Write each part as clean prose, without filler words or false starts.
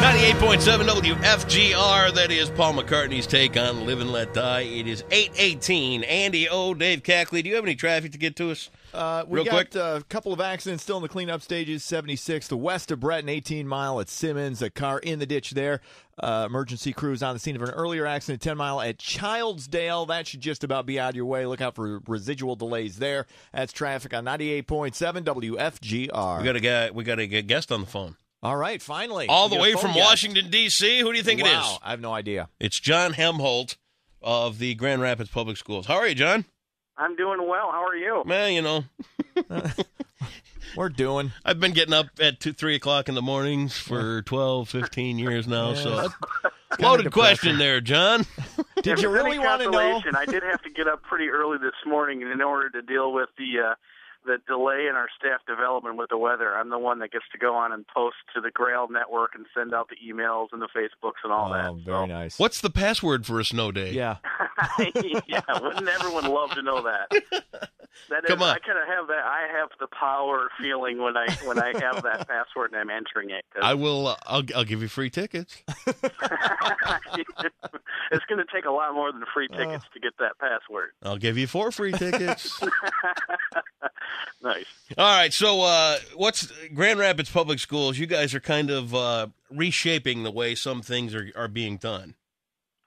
98.7 WFGR. That is Paul McCartney's take on Live and Let Die. It is 8:18. Andy O, Dave Cackley. Do you have any traffic to get to us? We got a couple of accidents still in the cleanup stages. 76 to west of Breton, 18 Mile at Simmons. A car in the ditch there. Emergency crews on the scene of an earlier accident, 10 Mile at Childsdale. That should just about be out of your way. Look out for residual delays there. That's traffic on 98.7 WFGR. We got a guest on the phone. All right, finally. All the way from Washington, D.C. Who do you think it is? Wow, I have no idea. It's John Helmholdt of the Grand Rapids Public Schools. How are you, John? I'm doing well. How are you? Man, you know. We're doing. I've been getting up at 2, 3 o'clock in the mornings for 12, 15 years now. So loaded question there, John. Did you really want to know? I did have to get up pretty early this morning in order to deal with the delay in our staff development with the weather. I'm the one that gets to go on and post to the Grail network and send out the emails and the Facebooks and all that. Oh, very nice. What's the password for a snow day? Yeah. Yeah, wouldn't everyone love to know that? Come on. I kind of have that. I have the power feeling when I have that password and I'm entering it. I will. I'll give you free tickets. It's going to take a lot more than free tickets to get that password. I'll give you 4 free tickets. Nice. All right. So, what's Grand Rapids Public Schools? You guys are kind of reshaping the way some things are being done.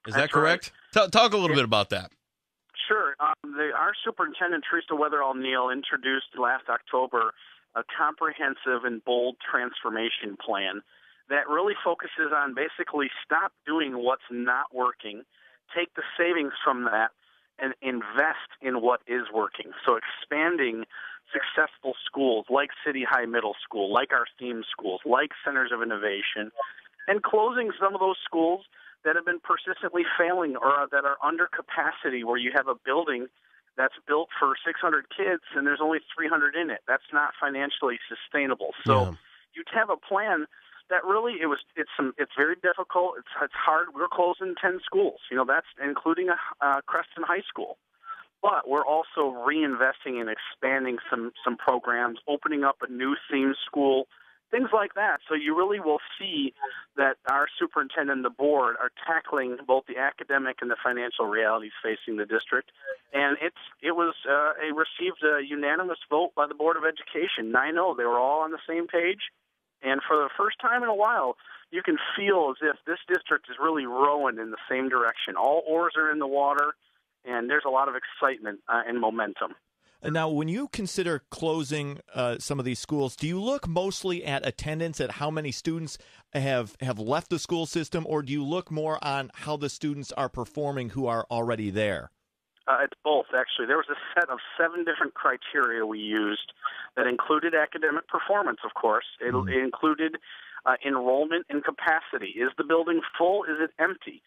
Is that correct? Right. Talk a little bit about that. Sure. Our superintendent, Teresa Weatherall-Neal, introduced last October a comprehensive and bold transformation plan that really focuses on basically stop doing what's not working, take the savings from that, and invest in what is working. So expanding successful schools like City High Middle School, like our theme schools, like Centers of Innovation, and closing some of those schools that have been persistently failing or that are under capacity, where you have a building that's built for 600 kids and there's only 300 in it. That's not financially sustainable. So you'd have a plan that really it's very difficult. It's hard. We're closing 10 schools. That's including a Creston High School. But we're also reinvesting and expanding some programs, opening up a new theme school, things like that. So you really will see that our superintendent and the board are tackling both the academic and the financial realities facing the district. And it received a unanimous vote by the Board of Education, 9-0. They were all on the same page. And for the first time in a while, you can feel as if this district is really rowing in the same direction. All oars are in the water, and there's a lot of excitement and momentum. And now, when you consider closing some of these schools, do you look mostly at attendance, at how many students have left the school system, or do you look more on how the students are performing who are already there? It's both, actually. There was a set of 7 different criteria we used that included academic performance, of course. It included enrollment and capacity. Is the building full? Is it empty?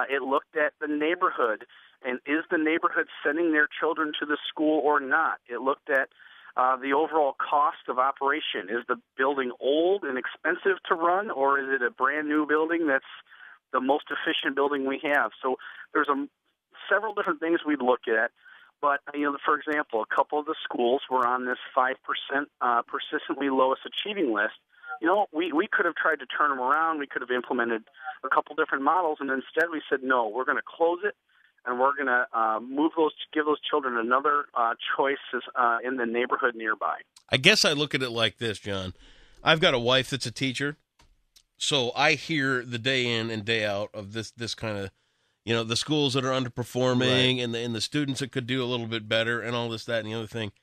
It looked at the neighborhood, and is the neighborhood sending their children to the school or not? It looked at the overall cost of operation. Is the building old and expensive to run, or is it a brand-new building that's the most efficient building we have? So there's several different things we'd look at. But, for example, a couple of the schools were on this 5% persistently lowest achieving list. We could have tried to turn them around. We could have implemented a couple different models, and instead we said, no, we're going to close it, and we're going to give those children another choice in the neighborhood nearby. I guess I look at it like this, John. I've got a wife that's a teacher, so I hear the day in and day out of this kind of, the schools that are underperforming, right, and the students that could do a little bit better and all this, that, and the other thing.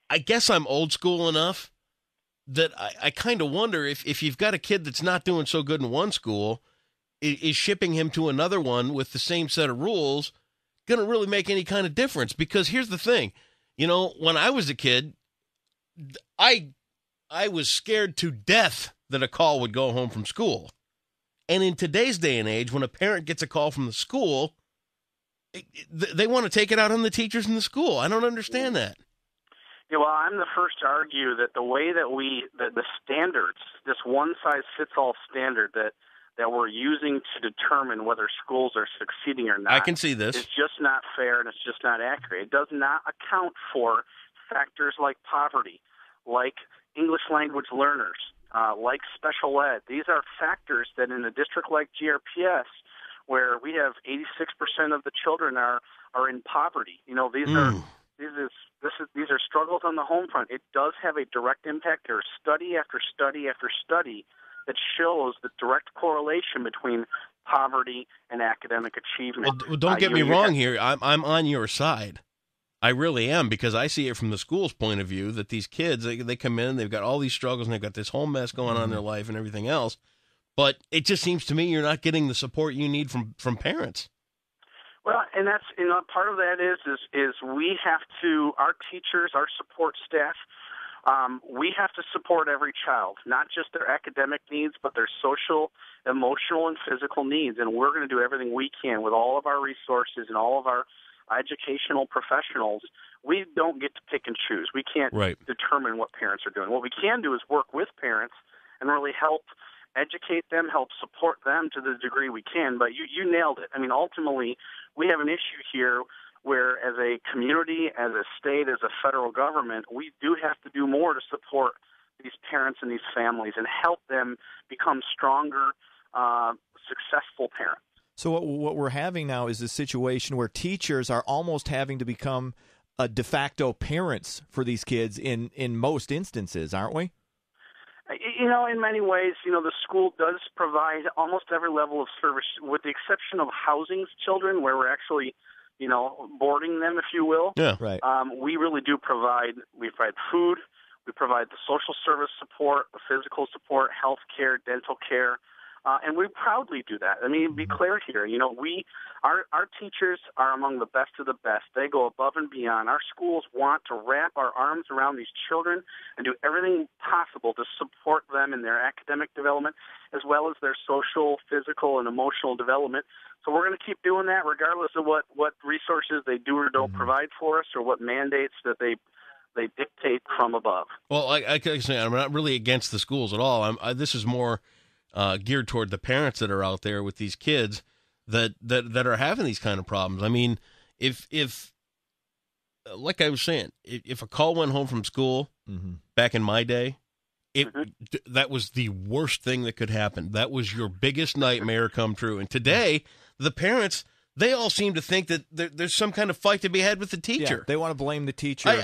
I guess I'm old school enough that I kind of wonder if you've got a kid that's not doing so good in one school, is shipping him to another one with the same set of rules going to really make any kind of difference? Because here's the thing. When I was a kid, I was scared to death that a call would go home from school. And in today's day and age, when a parent gets a call from the school, they want to take it out on the teachers in the school. I don't understand that. Yeah, well, I'm the first to argue that the way that the standards, this one-size-fits-all standard that we're using to determine whether schools are succeeding or not, I can see this, is just not fair and it's just not accurate. It does not account for factors like poverty, like English language learners, like special ed. These are factors that in a district like GRPS, where we have 86% of the children are in poverty. You know, these are struggles on the home front. It does have a direct impact. There's study after study after study that shows the direct correlation between poverty and academic achievement. Well, don't get me wrong here. I'm on your side. I really am, because I see it from the school's point of view that these kids, they come in, they've got all these struggles, and they've got this whole mess going on in their life and everything else. But it just seems to me you're not getting the support you need from parents. Well, and that's, you know, part of that is we have to, our teachers, our support staff, we have to support every child, not just their academic needs, but their social, emotional, and physical needs. And we're going to do everything we can with all of our resources and all of our educational professionals. We don't get to pick and choose. We can't determine what parents are doing. What we can do is work with parents and really help educate them, help support them to the degree we can. But you nailed it. I mean, ultimately, we have an issue here where as a community, as a state, as a federal government, we do have to do more to support these parents and these families and help them become stronger, successful parents. So what we're having now is a situation where teachers are almost having to become de facto parents for these kids in most instances, aren't we? You know, in many ways, you know, the school does provide almost every level of service, with the exception of housing children, where we're actually, you know, boarding them, if you will. Yeah, right. We really do provide. We provide food. We provide the social service support, the physical support, health care, dental care. And we proudly do that. I mean, be clear here. You know, our teachers are among the best of the best. They go above and beyond. Our schools want to wrap our arms around these children and do everything possible to support them in their academic development as well as their social, physical, and emotional development. So we're going to keep doing that regardless of what resources they do or don't provide for us, or what mandates that they dictate from above. Well, I can say I'm not really against the schools at all. This is more geared toward the parents that are out there with these kids that are having these kind of problems. I mean, if like I was saying, if a call went home from school back in my day, that was the worst thing that could happen. That was your biggest nightmare come true. And today, the parents, they all seem to think that there's some kind of fight to be had with the teacher. Yeah, they want to blame the teacher.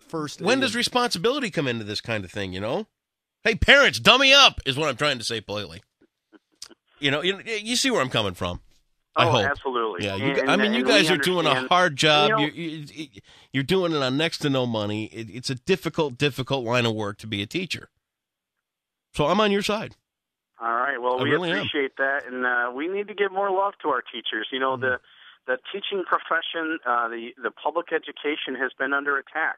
First, when does responsibility come into this kind of thing, you know? Hey, parents, dummy up is what I'm trying to say politely. You know, you see where I'm coming from. I hope. Absolutely. Yeah, you guys are doing a hard job. You're doing it on next to no money. It's a difficult line of work to be a teacher. So I'm on your side. All right. Well, we really appreciate that, and we need to give more love to our teachers. You know, the teaching profession, the public education has been under attack.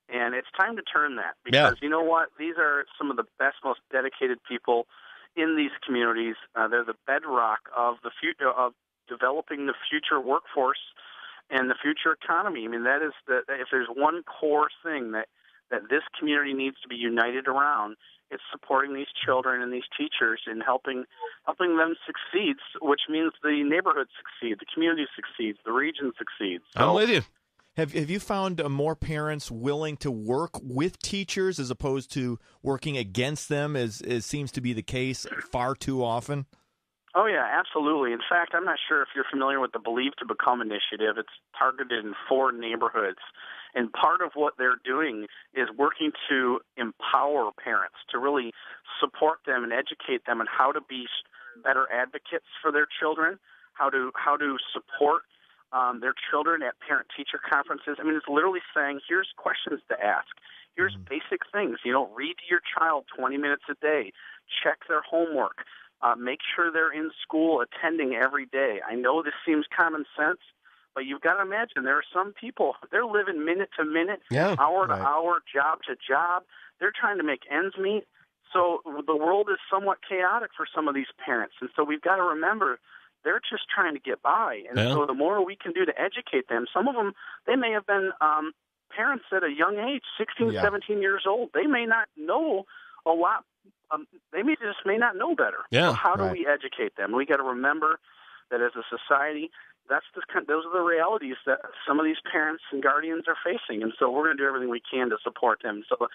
And it's time to turn that, because you know what? These are some of the best, most dedicated people in these communities. They're the bedrock of the future, of developing the future workforce and the future economy. I mean, that is if there's one core thing that this community needs to be united around, it's supporting these children and these teachers and helping them succeed, which means the neighborhood succeeds, the community succeeds, the region succeeds. So, I'm with you. Have you found more parents willing to work with teachers as opposed to working against them, as seems to be the case far too often? Oh, yeah, absolutely. In fact, I'm not sure if you're familiar with the Believe to Become initiative. It's targeted in 4 neighborhoods. And part of what they're doing is working to empower parents, to really support them and educate them on how to be better advocates for their children, how to support their children at parent-teacher conferences. I mean, it's literally saying, here's questions to ask. Here's basic things. You know, read to your child 20 minutes a day. Check their homework. Make sure they're in school, attending every day. I know this seems common sense, but you've got to imagine there are some people, they're living minute to minute, hour to hour, job to job. They're trying to make ends meet. So the world is somewhat chaotic for some of these parents. And so we've got to remember, they're just trying to get by. And so the more we can do to educate them, some of them, they may have been parents at a young age, 16, 17 years old. They may not know a lot. They may not know better. Yeah. So how do we educate them? We got to remember that as a society, those are the realities that some of these parents and guardians are facing, and so we're going to do everything we can to support them. So,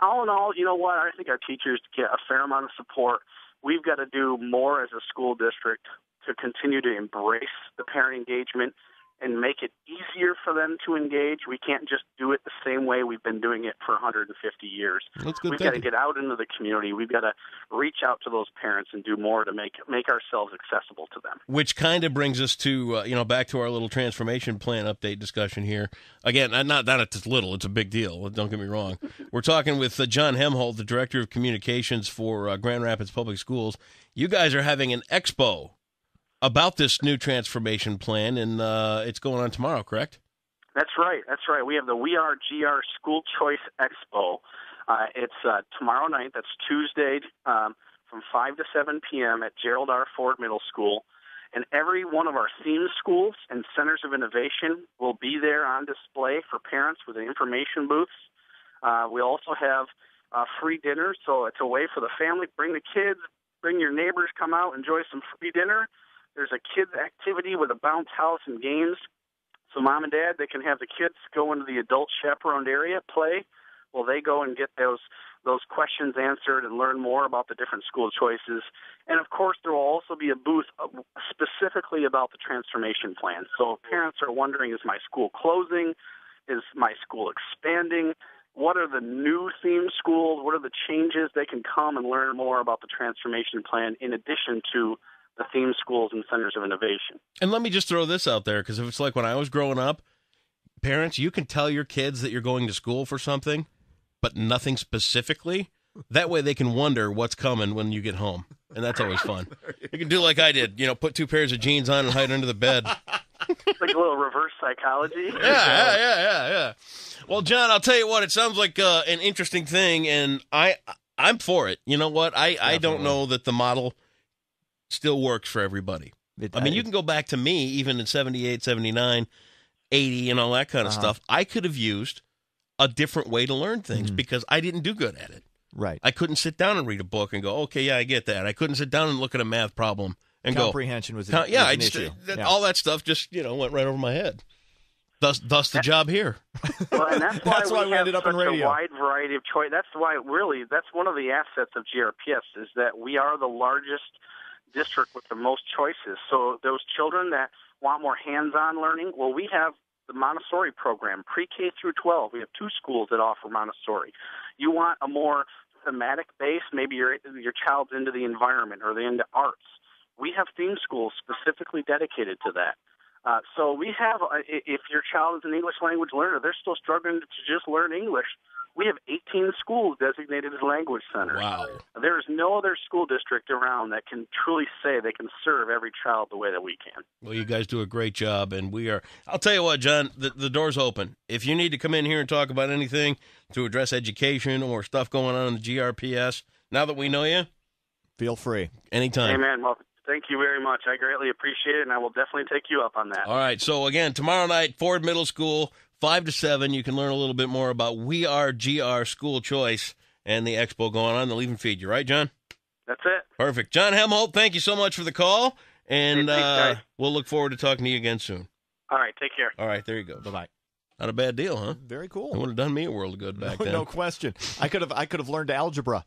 all in all, you know what? I think our teachers get a fair amount of support. We've got to do more as a school district to continue to embrace the parent engagement and make it easier for them to engage. We can't just do it the same way we've been doing it for 150 years. That's good. We've got to get out into the community. We've got to reach out to those parents and do more to make ourselves accessible to them. Which kind of brings us to, back to our little transformation plan update discussion here. Again, not it's little, it's a big deal. Don't get me wrong. We're talking with John Helmholdt, the Director of Communications for Grand Rapids Public Schools. You guys are having an expo about this new transformation plan, and it's going on tomorrow, correct? That's right. We have the We Are GR School Choice Expo. It's tomorrow night. That's Tuesday from 5 to 7 p.m. at Gerald R. Ford Middle School. And every one of our theme schools and centers of innovation will be there on display for parents with the information booths. We also have free dinner, so it's a way for the family. Bring the kids, bring your neighbors, come out, enjoy some free dinner. There's a kids' activity with a bounce house and games. So mom and dad, they can have the kids go into the adult chaperoned area, play, while they go and get those questions answered and learn more about the different school choices. And, of course, there will also be a booth specifically about the transformation plan. So if parents are wondering, is my school closing? Is my school expanding? What are the new theme schools? What are the changes? They can come and learn more about the transformation plan in addition to the theme schools and centers of innovation. And let me just throw this out there, because if it's like when I was growing up, parents, you can tell your kids that you're going to school for something, but nothing specifically. That way they can wonder what's coming when you get home. And that's always fun. You can do like I did, put 2 pairs of jeans on and hide under the bed. It's like a little reverse psychology. Yeah. Well, John, I'll tell you what, it sounds like an interesting thing, and I'm for it. You know what? I don't know that the model still works for everybody. I mean, you can go back to me, even in 78, 79, 80, and all that kind of stuff. I could have used a different way to learn things because I didn't do good at it. Right. I couldn't sit down and read a book and go, okay, yeah, I get that. I couldn't sit down and look at a math problem and comprehension go. Was an issue. All that stuff just, went right over my head. Thus the job here. Well, and that's why we ended up in radio. A wide variety of choice. That's why, really, that's one of the assets of GRPS is that we are the largest district with the most choices. So those children that want more hands-on learning, well, we have the Montessori program, pre-K through 12. We have 2 schools that offer Montessori. You want a more thematic base, maybe your child's into the environment or they're into arts. We have theme schools specifically dedicated to that. So we have, if your child is an English language learner, they're still struggling to just learn English, we have 18 schools designated as language centers. Wow. There's no other school district around that can truly say they can serve every child the way that we can. Well, you guys do a great job, and we are. I'll tell you what, John, the door's open. If you need to come in here and talk about anything to address education or stuff going on in the GRPS, now that we know you, feel free. Anytime. Amen. Well, thank you very much. I greatly appreciate it, and I will definitely take you up on that. All right. So, again, tomorrow night, Ford Middle School, 5 to 7, you can learn a little bit more about We Are GR School Choice and the expo going on. They'll even feed you, right, John? That's it. Perfect. John Helmholdt, thank you so much for the call, and we'll look forward to talking to you again soon. All right, take care. All right, there you go. Bye-bye. Not a bad deal, huh? Very cool. It would have done me a world of good back then. No question. I could have learned algebra.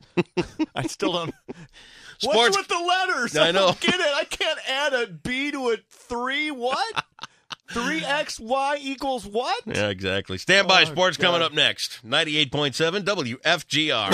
I still don't. Sports. What's with the letters? I know. Don't get it. I can't add a B to a 3. What? 3XY equals what? Yeah, exactly. Stand by. Sports coming up next. 98.7 WFGR.